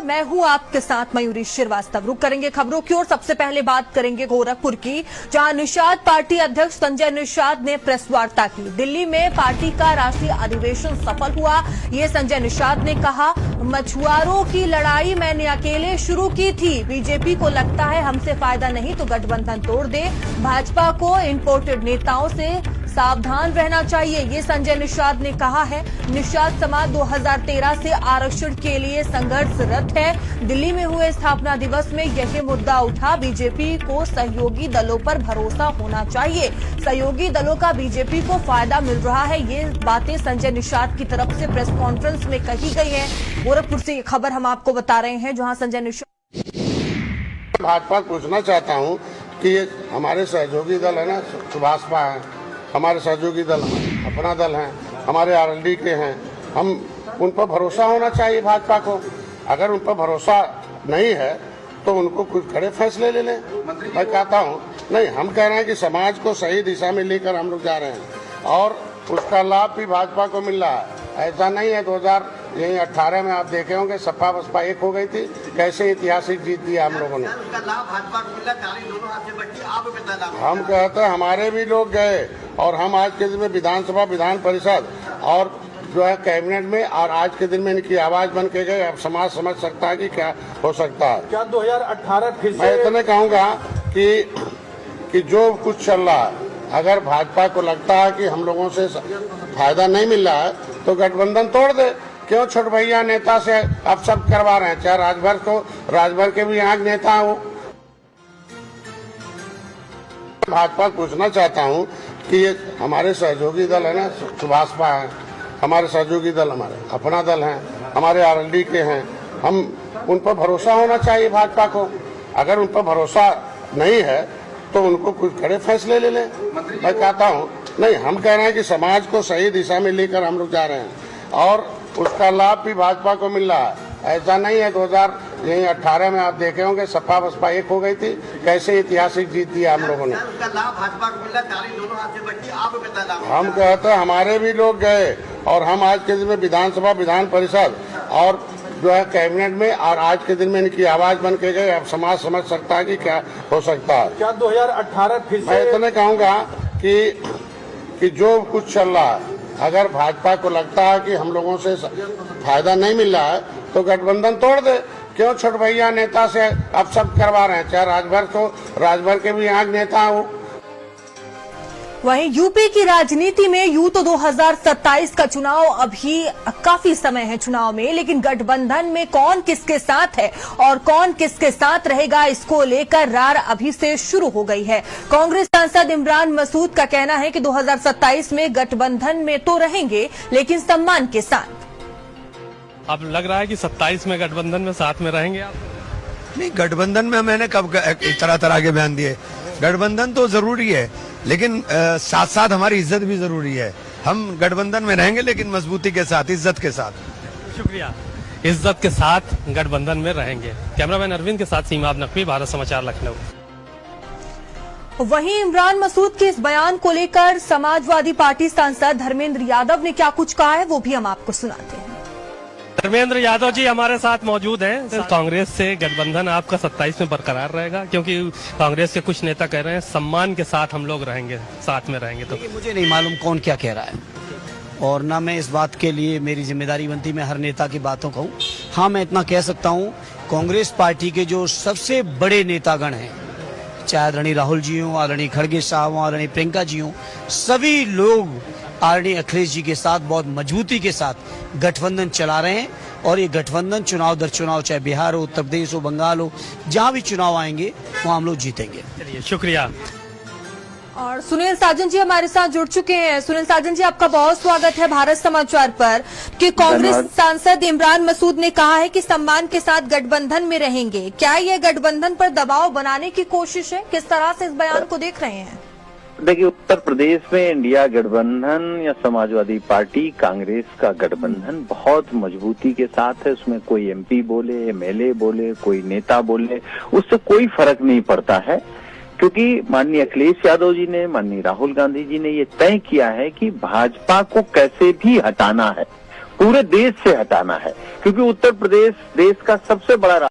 मैं हूं आपके साथ मयूरी श्रीवास्तव। रुक करेंगे खबरों की ओर। सबसे पहले बात करेंगे गोरखपुर की, जहां निषाद पार्टी अध्यक्ष संजय निषाद ने प्रेस वार्ता की। दिल्ली में पार्टी का राष्ट्रीय अधिवेशन सफल हुआ, ये संजय निषाद ने कहा। मछुआरों की लड़ाई मैंने अकेले शुरू की थी, बीजेपी को लगता है हमसे फायदा नहीं तो गठबंधन तोड़ दे। भाजपा को इंपोर्टेड नेताओं से सावधान रहना चाहिए, ये संजय निषाद ने कहा है। निषाद समाज 2013 से आरक्षण के लिए संघर्षरत है। दिल्ली में हुए स्थापना दिवस में यही मुद्दा उठा। बीजेपी को सहयोगी दलों पर भरोसा होना चाहिए, सहयोगी दलों का बीजेपी को फायदा मिल रहा है, ये बातें संजय निषाद की तरफ से प्रेस कॉन्फ्रेंस में कही गई है। गोरखपुर से ये खबर हम आपको बता रहे हैं, जहां संजय निषाद। भाजपा पूछना चाहता हूं कि हमारे सहयोगी दल है ना, सुभाषपा है, हमारे सहयोगी दल अपना दल है, हमारे आरएलडी के हैं, हम उन पर भरोसा होना चाहिए भाजपा को। अगर उन पर भरोसा नहीं है तो उनको कुछ कड़े फैसले ले लें। मैं कहता हूं नहीं, हम कह रहे हैं कि समाज को सही दिशा में लेकर हम लोग जा रहे हैं और उसका लाभ भी भाजपा को मिल रहा है। ऐसा नहीं है 2018 में आप देखे होंगे सपा बसपा एक हो गई थी, कैसे ऐतिहासिक जीत दिया हम लोगों ने। हम कहते हैं हमारे भी लोग गए और हम आज के दिन में विधानसभा विधान परिषद और जो है कैबिनेट में और आज के दिन में इनकी आवाज बन के गए। अब समाज समझ सकता है कि क्या हो सकता है। क्या 2018 फिर से? मैं इतने कहूँगा कि जो कुछ चल रहा है, अगर भाजपा को लगता है कि हम लोगों से फायदा नहीं मिल रहा है तो गठबंधन तोड़ दे। क्यों छोट भैया नेता से अब सब करवा रहे हैं, चाहे राजभर के भी यहाँ नेता हो। भाजपा पूछना चाहता हूँ कि हमारे सहयोगी दल है ना, सुभाषपा है, हमारे सहयोगी दल अपना दल है, हमारे आरएलडी के हैं, हम उन पर भरोसा होना चाहिए भाजपा को। अगर उन पर भरोसा नहीं है तो उनको कुछ कड़े फैसले ले लें। मैं कहता हूं नहीं, हम कह रहे हैं कि समाज को सही दिशा में लेकर हम लोग जा रहे हैं और उसका लाभ भी भाजपा को मिल रहा है। ऐसा नहीं है 2018 में आप देखे होंगे सपा बसपा एक हो गई थी, कैसे ऐतिहासिक जीत दिया हम लोगों ने। हम कहते हैं हमारे भी लोग गए और हम आज के दिन में विधानसभा विधान परिषद और जो है कैबिनेट में और आज के दिन में इनकी आवाज बन के गए। अब समाज समझ सकता है कि क्या हो सकता है। क्या 2018 फिर से? मैं इतने कहूँगा कि जो कुछ चल रहा है, अगर भाजपा को लगता है कि हम लोगों से फायदा नहीं मिल रहा है तो गठबंधन तोड़ दे। क्यों छोट भैया नेता से अब सब करवा रहे हैं, चाहे राजभर के भी यहाँ नेता हो। वहीं यूपी की राजनीति में यूं तो 2027 का चुनाव अभी काफी समय है चुनाव में, लेकिन गठबंधन में कौन किसके साथ है और कौन किसके साथ रहेगा, इसको लेकर रार अभी से शुरू हो गई है। कांग्रेस सांसद इमरान मसूद का कहना है कि 2027 में गठबंधन में तो रहेंगे लेकिन सम्मान के साथ। अब लग रहा है कि 27 में गठबंधन में साथ में रहेंगे आप? नहीं, गठबंधन में मैंने कब तरह के बयान दिए। गठबंधन तो जरूरी है लेकिन साथ साथ हमारी इज्जत भी जरूरी है। हम गठबंधन में रहेंगे लेकिन मजबूती के साथ, इज्जत के साथ। शुक्रिया। इज्जत के साथ गठबंधन में रहेंगे। कैमरामैन अरविंद के साथ सीमा नकवी, भारत समाचार, लखनऊ। वहीं इमरान मसूद के इस बयान को लेकर समाजवादी पार्टी सांसद धर्मेंद्र यादव ने क्या कुछ कहा है वो भी हम आपको सुनाते हैं। धर्मेंद्र यादव जी हमारे साथ मौजूद हैं। कांग्रेस से गठबंधन आपका 27 में बरकरार रहेगा, क्योंकि कांग्रेस के कुछ नेता कह रहे हैं सम्मान के साथ हम लोग रहेंगे, साथ में रहेंगे। तो मुझे नहीं मालूम कौन क्या कह रहा है और ना मैं इस बात के लिए मेरी जिम्मेदारी बनती मैं हर नेता की बातों कहूँ। हाँ, मैं इतना कह सकता हूँ, कांग्रेस पार्टी के जो सबसे बड़े नेतागण हैं, चाहे आदरणीय राहुल जी हों, आदरणीय खड़गे साहब हों, आदरणीय प्रियंका जी हों, सभी लोग आदरणीय अखिलेश जी के साथ बहुत मजबूती के साथ गठबंधन चला रहे हैं और ये गठबंधन चुनाव दर चुनाव, चाहे बिहार हो, उत्तर प्रदेश हो, बंगाल हो, जहां भी चुनाव आएंगे वहां हम लोग जीतेंगे। चलिए, शुक्रिया। और सुनील साजन जी हमारे साथ जुड़ चुके हैं। सुनील साजन जी, आपका बहुत स्वागत है भारत समाचार पर। कि कांग्रेस सांसद इमरान मसूद ने कहा है कि सम्मान के साथ गठबंधन में रहेंगे, क्या यह गठबंधन पर दबाव बनाने की कोशिश है? किस तरह से इस बयान को देख रहे हैं? देखिए, उत्तर प्रदेश में इंडिया गठबंधन या समाजवादी पार्टी कांग्रेस का गठबंधन बहुत मजबूती के साथ है। उसमें कोई एमपी बोले, एमएलए बोले, कोई नेता बोले, उससे कोई फर्क नहीं पड़ता है, क्योंकि माननीय अखिलेश यादव जी ने, माननीय राहुल गांधी जी ने ये तय किया है कि भाजपा को कैसे भी हटाना है। पूरे देश से हटाना है, क्योंकि उत्तर प्रदेश देश का सबसे बड़ा